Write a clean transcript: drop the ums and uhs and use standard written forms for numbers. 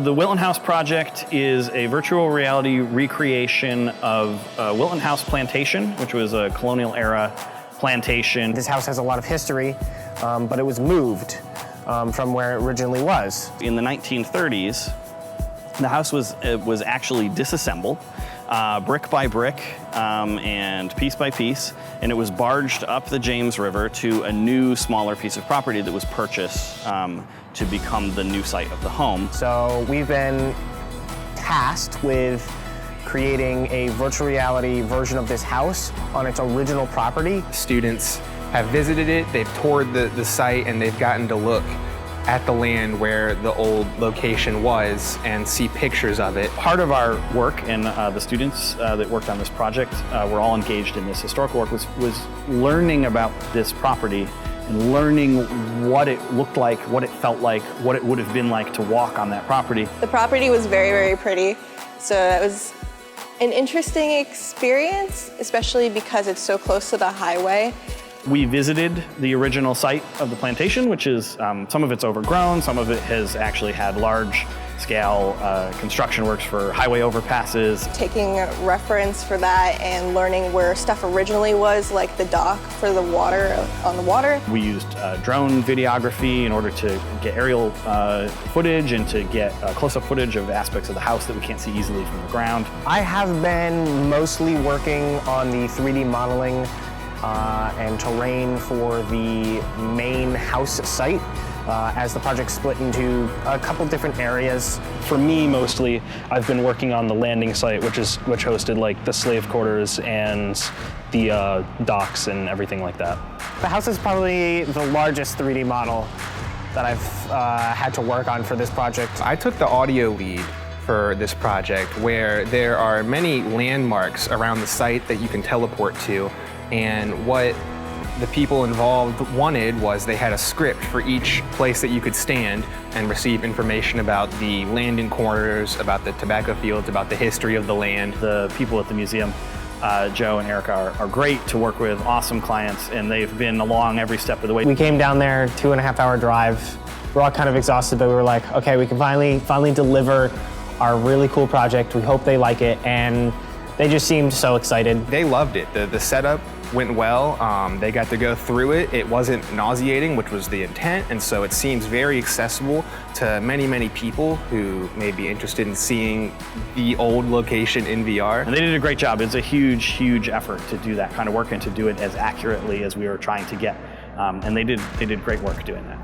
The Wilton House project is a virtual reality recreation of Wilton House plantation, which was a colonial era plantation. This house has a lot of history, but it was moved from where it originally was. In the 1930s, the house was actually disassembled, brick by brick and piece by piece, and it was barged up the James River to a new, smaller piece of property that was purchased to become the new site of the home. So we've been tasked with creating a virtual reality version of this house on its original property. Students have visited it, they've toured the site, and they've gotten to look at the land where the old location was and see pictures of it. Part of our work, and the students that worked on this project were all engaged in this historical work, was learning about this property and learning what it looked like, what it felt like, what it would have been like to walk on that property. The property was very, very pretty, so it was an interesting experience, especially because it's so close to the highway. We visited the original site of the plantation, which is, some of it's overgrown, some of it has actually had large-scale construction works for highway overpasses. Taking reference for that and learning where stuff originally was, like the dock for the water, on the water. We used drone videography in order to get aerial footage and to get close-up footage of aspects of the house that we can't see easily from the ground. I have been mostly working on the 3D modeling and terrain for the main house site as the project split into a couple different areas. For me, mostly, I've been working on the landing site, which hosted like the slave quarters and the docks and everything like that. The house is probably the largest 3D model that I've had to work on for this project. I took the audio lead for this project, where there are many landmarks around the site that you can teleport to. And what the people involved wanted was they had a script for each place that you could stand and receive information about the landing corners, about the tobacco fields, about the history of the land. The people at the museum, Joe and Erica, are great to work with, awesome clients, and they've been along every step of the way. We came down there, 2.5-hour drive. We're all kind of exhausted, but we were like, okay, we can finally deliver our really cool project. We hope they like it, and they just seemed so excited. They loved it. The setup went well. They got to go through it. It wasn't nauseating, which was the intent, and so it seems very accessible to many, many people who may be interested in seeing the old location in VR. And they did a great job. It's a huge, huge effort to do that kind of work and to do it as accurately as we were trying to get. And they did great work doing that.